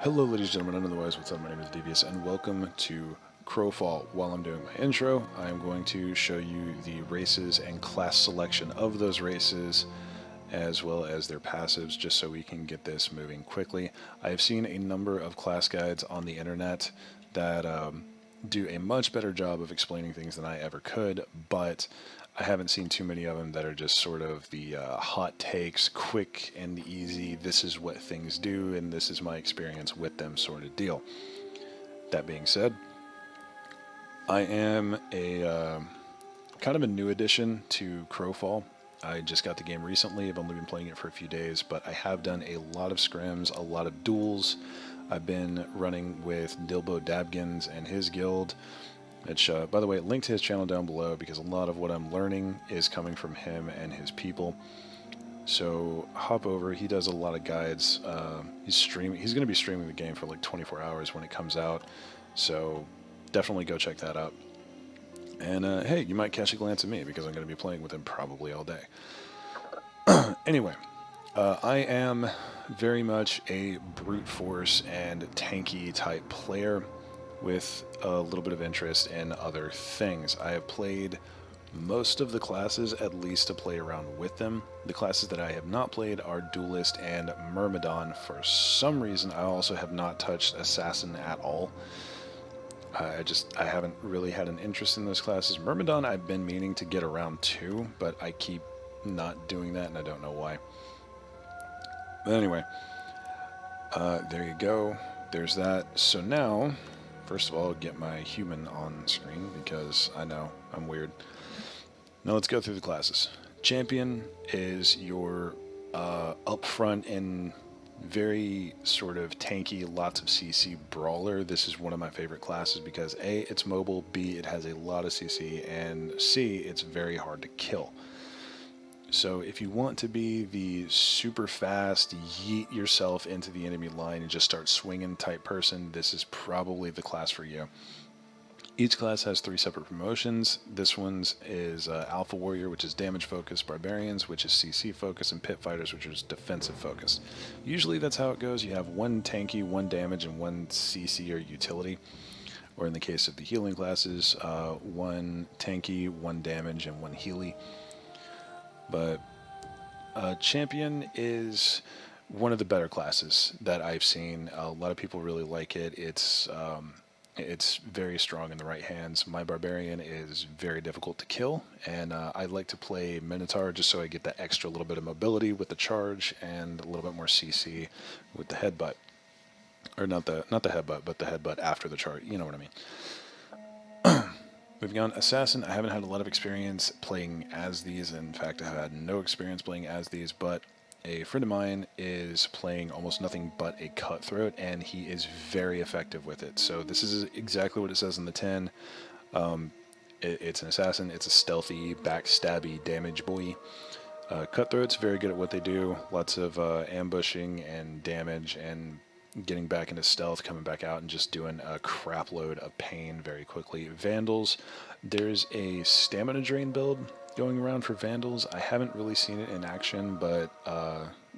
Hello ladies and gentlemen, otherwise what's up, my name is Devious and welcome to Crowfall. While I'm doing my intro, I'm going to show you the races and class selection of those races as well as their passives just so we can get this moving quickly. I have seen a number of class guides on the internet that do a much better job of explaining things than I ever could, but I haven't seen too many of them that are just sort of the hot takes, quick and easy, this is what things do and this is my experience with them sort of deal. That being said, I am a kind of a new addition to Crowfall. I just got the game recently. I've only been playing it for a few days, but I have done a lot of scrims, a lot of duels. I've been running with DilboDabbgins and his guild, which, by the way, link to his channel down below because a lot of what I'm learning is coming from him and his people. So hop over. He does a lot of guides. He's streaming. He's going to be streaming the game for like 24 hours when it comes out. So definitely go check that out. And hey, you might catch a glance at me because I'm going to be playing with him probably all day. Anyway, I am very much a brute force and tanky type player with a little bit of interest in other things. I have played most of the classes at least to play around with them. The classes that I have not played are Duelist and Merbadon. For some reason, I also have not touched Assassin at all. I haven't really had an interest in those classes. Merbadon I've been meaning to get around to, but I keep not doing that and I don't know why. But anyway, there you go. There's that. So now, first of all, get my human on screen because I know I'm weird. Now let's go through the classes. Champion is your upfront and very sort of tanky, lots of CC brawler. This is one of my favorite classes because A, it's mobile, B, it has a lot of CC, and C, it's very hard to kill. So if you want to be the super fast, yeet yourself into the enemy line and just start swinging type person, this is probably the class for you. Each class has 3 separate promotions. This one's is Alpha Warrior, which is damage focused, Barbarians, which is CC focused, and Pit Fighters, which is defensive focused. Usually that's how it goes. You have 1 tanky, 1 damage, and 1 CC or utility. Or in the case of the healing classes, 1 tanky, 1 damage, and 1 healy. But Champion is one of the better classes that I've seen. A lot of people really like it. It's very strong in the right hands. My Barbarian is very difficult to kill, and I like to play Minotaur just so I get that extra little bit of mobility with the charge and a little bit more CC with the headbutt. Or not the headbutt, but the headbutt after the charge. You know what I mean. Moving on, Assassin, I haven't had a lot of experience playing as these. In fact, I've had no experience playing as these, but a friend of mine is playing almost nothing but a cutthroat, and he is very effective with it. So this is exactly what it says in the 10. It's an assassin. It's a stealthy, backstabby damage boy. Cutthroat's very good at what they do. Lots of ambushing and damage and getting back into stealth, coming back out and just doing a crap load of pain very quickly. Vandals, there's a stamina drain build going around for Vandals. I haven't really seen it in action, but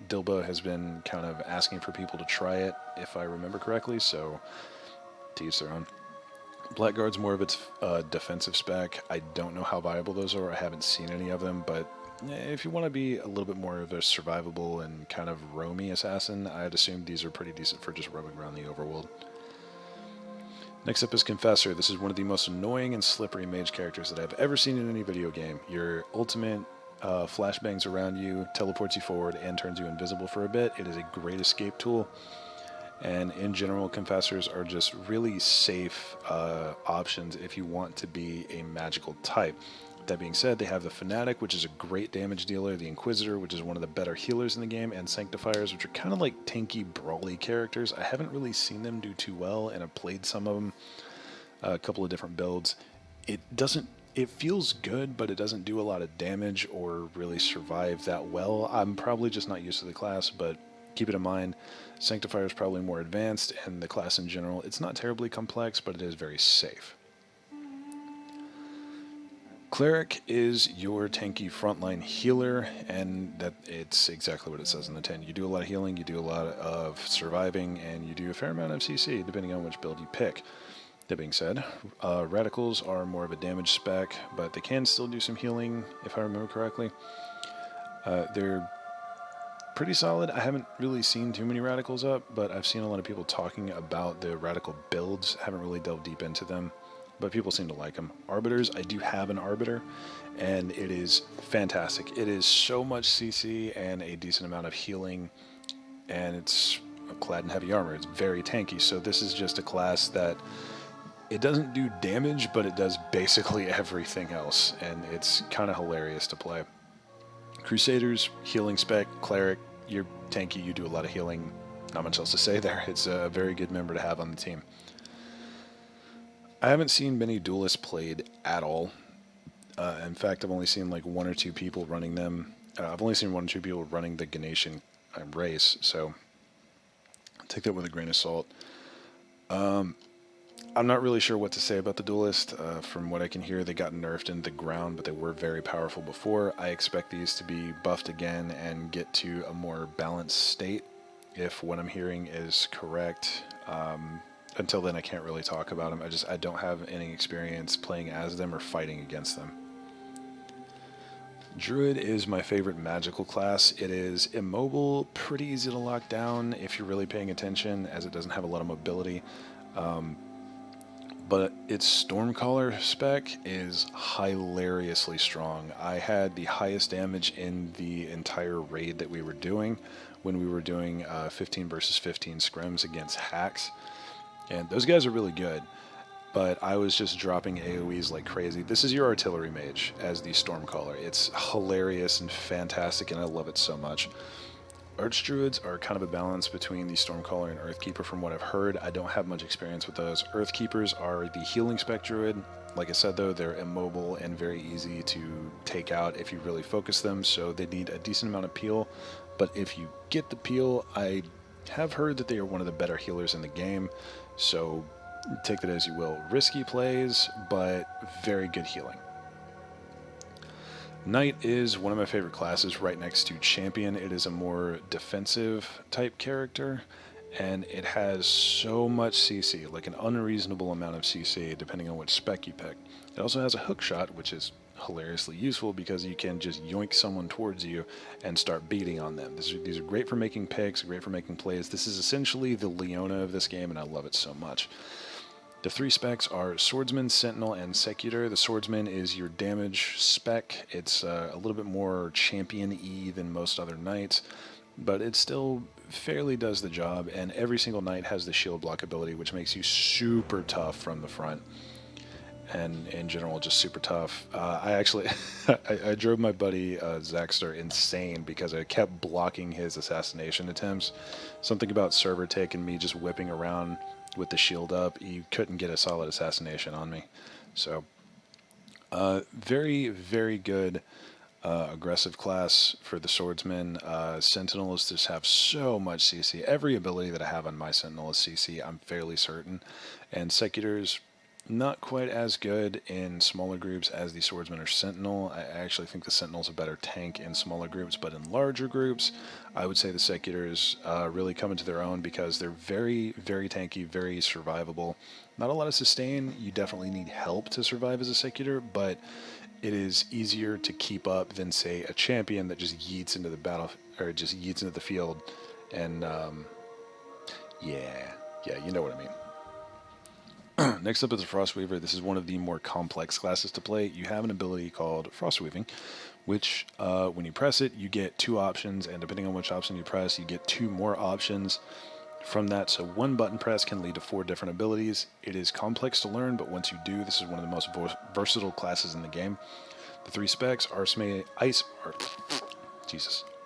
Dilbo has been kind of asking for people to try it, if I remember correctly, so to each their own. Blackguard's more of its defensive spec. I don't know how viable those are. I haven't seen any of them, but if you want to be a little bit more of a survivable and kind of roamy assassin, I'd assume these are pretty decent for just roaming around the overworld. Next up is Confessor. This is one of the most annoying and slippery mage characters that I've ever seen in any video game. Your ultimate flashbangs around you, teleports you forward, and turns you invisible for a bit. It is a great escape tool. And in general, Confessors are just really safe options if you want to be a magical type. That being said, they have the Fanatic, which is a great damage dealer, the Inquisitor, which is one of the better healers in the game, and Sanctifiers, which are kind of like tanky, brawly characters. I haven't really seen them do too well, and I've played some of them, a couple of different builds. It feels good, but it doesn't do a lot of damage or really survive that well. I'm probably just not used to the class, but keep it in mind, Sanctifier is probably more advanced, and the class in general, it's not terribly complex, but it is very safe. Cleric is your tanky frontline healer, and that it's exactly what it says in the 10. You do a lot of healing, you do a lot of surviving, and you do a fair amount of CC, depending on which build you pick. That being said, Radicals are more of a damage spec, but they can still do some healing, if I remember correctly. They're pretty solid. I haven't really seen too many Radicals up, but I've seen a lot of people talking about the Radical builds. I haven't really delved deep into them, but people seem to like them. Arbiters, I do have an Arbiter, and it is fantastic. It is so much CC and a decent amount of healing, and it's clad in heavy armor. It's very tanky, so this is just a class that it doesn't do damage, but it does basically everything else, and it's kind of hilarious to play. Crusaders, healing spec. Cleric, you're tanky, you do a lot of healing. Not much else to say there. It's a very good member to have on the team. I haven't seen many Duelists played at all. In fact, I've only seen like 1 or 2 people running them. I've only seen 1 or 2 people running the Ganetian race, so take that with a grain of salt. I'm not really sure what to say about the Duelist. From what I can hear, they got nerfed into the ground, but they were very powerful before. I expect these to be buffed again and get to a more balanced state, if what I'm hearing is correct. Until then, I can't really talk about them. I don't have any experience playing as them or fighting against them. Druid is my favorite magical class. It is immobile, pretty easy to lock down if you're really paying attention, as it doesn't have a lot of mobility. But its Stormcaller spec is hilariously strong. I had the highest damage in the entire raid that we were doing when we were doing 15 versus 15 scrims against hacks. And those guys are really good, but I was just dropping AoEs like crazy. This is your artillery mage as the Stormcaller. It's hilarious and fantastic, and I love it so much. Archdruids are kind of a balance between the Stormcaller and Earthkeeper from what I've heard. I don't have much experience with those. Earthkeepers are the healing spec Druid. Like I said though, they're immobile and very easy to take out if you really focus them, so they need a decent amount of peel. But if you get the peel, I have heard that they are one of the better healers in the game, so take that as you will. Risky plays, but very good healing. Knight is one of my favorite classes right next to Champion. It is a more defensive type character, and it has so much CC, like an unreasonable amount of CC depending on which spec you pick. It also has a hook shot, which is hilariously useful because you can just yoink someone towards you and start beating on them. These are great for making picks, great for making plays. This is essentially the Leona of this game, and I love it so much. The 3 specs are Swordsman, Sentinel, and Secutor. The Swordsman is your damage spec. It's a little bit more champion-y than most other knights, but it still fairly does the job, and every single knight has the shield block ability, which makes you super tough from the front, and in general just super tough. I actually I drove my buddy Zaxter insane because I kept blocking his assassination attempts. Something about server take and me just whipping around with the shield up, he couldn't get a solid assassination on me. So very, very good aggressive class for the Swordsman. Sentinels just have so much CC. Every ability that I have on my Sentinel is CC, I'm fairly certain. And Secutors, not quite as good in smaller groups as the Swordsman or Sentinel. I actually think the Sentinel's a better tank in smaller groups, but in larger groups, I would say the Secutors really come into their own because they're very, very tanky, very survivable. Not a lot of sustain. You definitely need help to survive as a Secutor, but it is easier to keep up than, say, a champion that just yeets into the battle, or just yeets into the field. And yeah, you know what I mean. Next up is the Frostweaver. This is one of the more complex classes to play. You have an ability called Frostweaving, which when you press it, you get 2 options, and depending on which option you press, you get 2 more options from that. So 1 button press can lead to 4 different abilities. It is complex to learn, but once you do, this is one of the most versatile classes in the game. The 3 specs are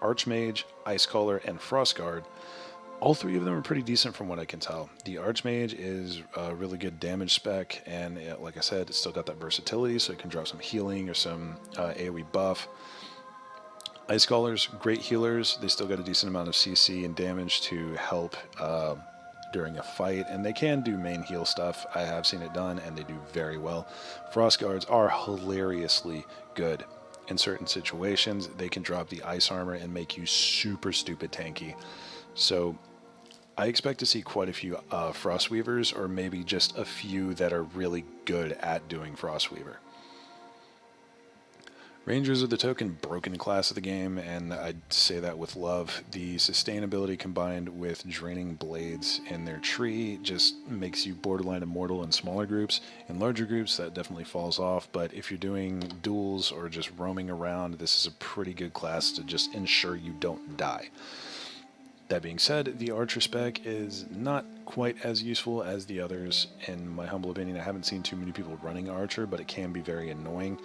Archmage, Icecaller, and Frostguard. All 3 of them are pretty decent from what I can tell. The Archmage is a really good damage spec, and like I said, it's still got that versatility, so it can drop some healing or some AoE buff. Icecallers, great healers. They still got a decent amount of CC and damage to help during a fight, and they can do main heal stuff. I have seen it done, and they do very well. Frost Guards are hilariously good. In certain situations, they can drop the ice armor and make you super stupid tanky. So I expect to see quite a few Frostweavers, or maybe just a few that are really good at doing Frostweaver. Rangers are the token broken class of the game, and I'd say that with love. The sustainability combined with draining blades in their tree just makes you borderline immortal in smaller groups. In larger groups, that definitely falls off, but if you're doing duels or just roaming around, this is a pretty good class to just ensure you don't die. That being said, the Archer spec is not quite as useful as the others, in my humble opinion. I haven't seen too many people running Archer, but it can be very annoying.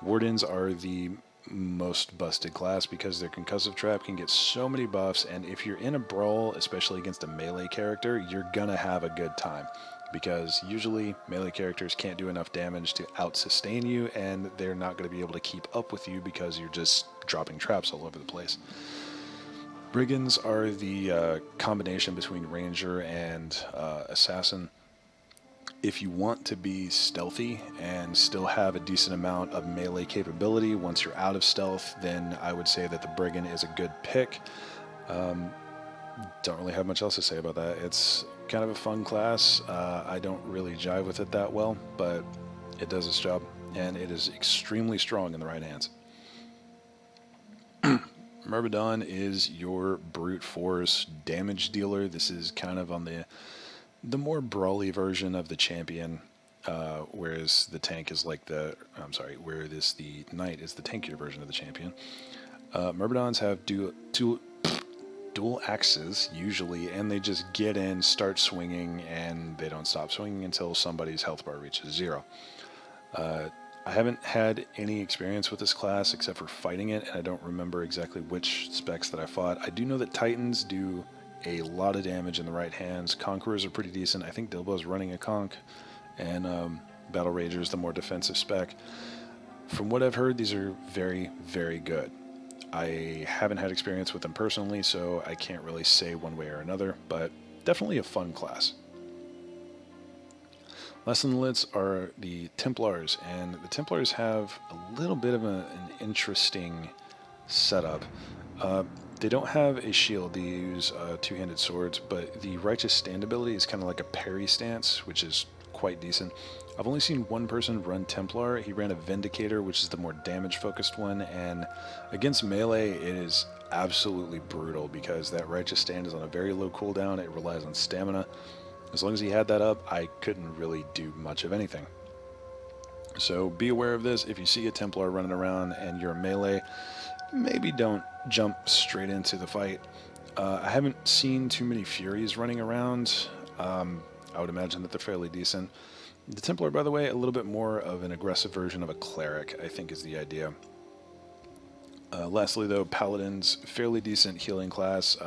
Wardens are the most busted class because their concussive trap can get so many buffs, and if you're in a brawl, especially against a melee character, you're gonna have a good time, because usually melee characters can't do enough damage to out-sustain you, and they're not going to be able to keep up with you because you're just dropping traps all over the place. Riggins are the combination between Ranger and Assassin. If you want to be stealthy and still have a decent amount of melee capability once you're out of stealth, then I would say that the Brigand is a good pick. Don't really have much else to say about that. It's kind of a fun class. I don't really jive with it that well, but it does its job, and it is extremely strong in the right hands. Merbadon is your brute force damage dealer. This is kind of on the more brawly version of the champion, whereas the tank is like the knight is the tankier version of the champion. Merbadons have dual axes usually, and they just get in, start swinging, and they don't stop swinging until somebody's health bar reaches 0. I haven't had any experience with this class except for fighting it, and I don't remember exactly which specs that I fought. I do know that Titans do a lot of damage in the right hands. Conquerors are pretty decent. I think Dilbo's running a conch, and Battle Rager is the more defensive spec. From what I've heard, these are very, very good. I haven't had experience with them personally, so I can't really say one way or another, but definitely a fun class. Last on the list are the Templars, and the Templars have a little bit of an interesting setup. They don't have a shield, they use two-handed swords, but the Righteous Stand ability is kind of like a parry stance, which is quite decent. I've only seen one person run Templar. He ran a Vindicator, which is the more damage-focused one, and against melee, it is absolutely brutal because that Righteous Stand is on a very low cooldown. It relies on stamina. As long as he had that up, I couldn't really do much of anything. So be aware of this. If you see a Templar running around and you're a melee, maybe don't jump straight into the fight. I haven't seen too many Furies running around. I would imagine that they're fairly decent. The Templar, by the way, a little bit more of an aggressive version of a Cleric, I think is the idea. Lastly, though, Paladins, fairly decent healing class.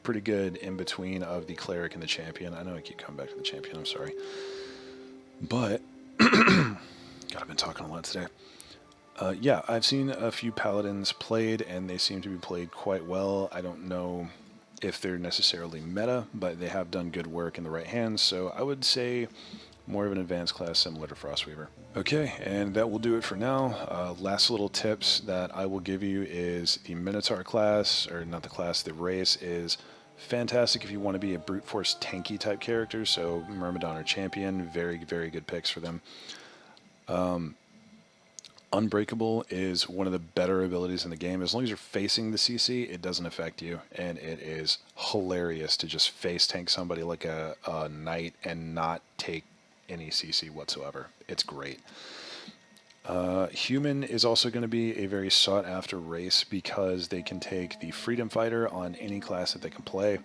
Pretty good in between of the Cleric and the Champion. I know I keep coming back to the Champion, I'm sorry. But, God, I've been talking a lot today. Yeah, I've seen a few Paladins played, and they seem to be played quite well. I don't know if they're necessarily meta, but they have done good work in the right hands, so I would say more of an advanced class similar to Frostweaver. Okay, and that will do it for now. Last little tips that I will give you is the Minotaur class, or not the class, the race is fantastic if you want to be a brute force tanky type character, so Merbadon or Champion, very, very good picks for them. Unbreakable is one of the better abilities in the game. As long as you're facing the CC, it doesn't affect you, and it is hilarious to just face tank somebody like a knight and not take any CC whatsoever. It's great. Human is also going to be a very sought after race because they can take the Freedom Fighter on any class that they can play,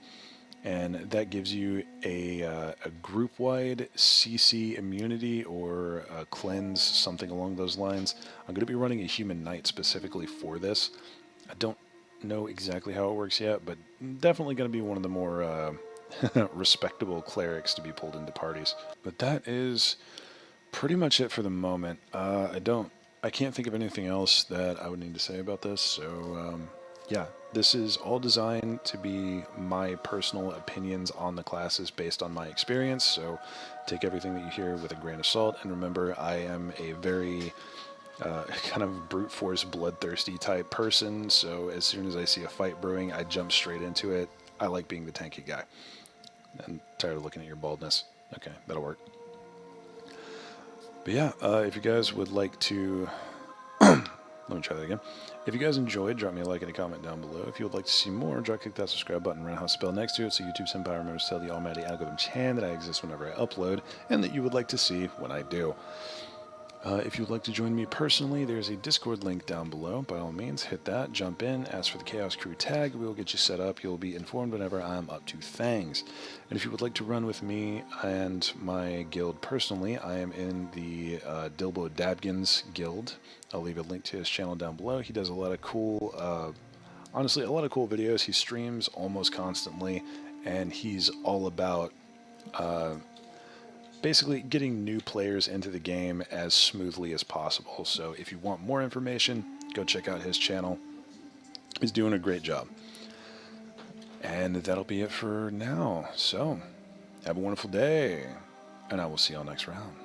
and that gives you a group-wide CC immunity or a cleanse, something along those lines. I'm going to be running a Human Knight specifically for this. I don't know exactly how it works yet, but definitely going to be one of the more respectable clerics to be pulled into parties. But that is pretty much it for the moment. I can't think of anything else that I would need to say about this, so yeah, this is all designed to be my personal opinions on the classes based on my experience, so take everything that you hear with a grain of salt, and remember, I am a very kind of brute force, bloodthirsty type person, so as soon as I see a fight brewing, I jump straight into it. I like being the tanky guy. I'm tired of looking at your baldness. Okay, that'll work. But yeah, if you guys would like to... Let me try that again. If you guys enjoyed, drop me a like and a comment down below. If you would like to see more, click that subscribe button, roundhouse bell next to it, so YouTube Senpai remembers to tell the almighty algorithm Chan that I exist whenever I upload, and that you would like to see when I do. If you would like to join me personally, there's a Discord link down below. By all means, hit that, jump in, ask for the Chaos Crew tag. We will get you set up. You'll be informed whenever I'm up to things. And if you would like to run with me and my guild personally, I am in the DilboDabbgins guild. I'll leave a link to his channel down below. He does a lot of cool, honestly, a lot of cool videos. He streams almost constantly, and he's all about... basically getting new players into the game as smoothly as possible. So if you want more information, go check out his channel. He's doing a great job. And that'll be it for now. So have a wonderful day, and I will see y'all next round.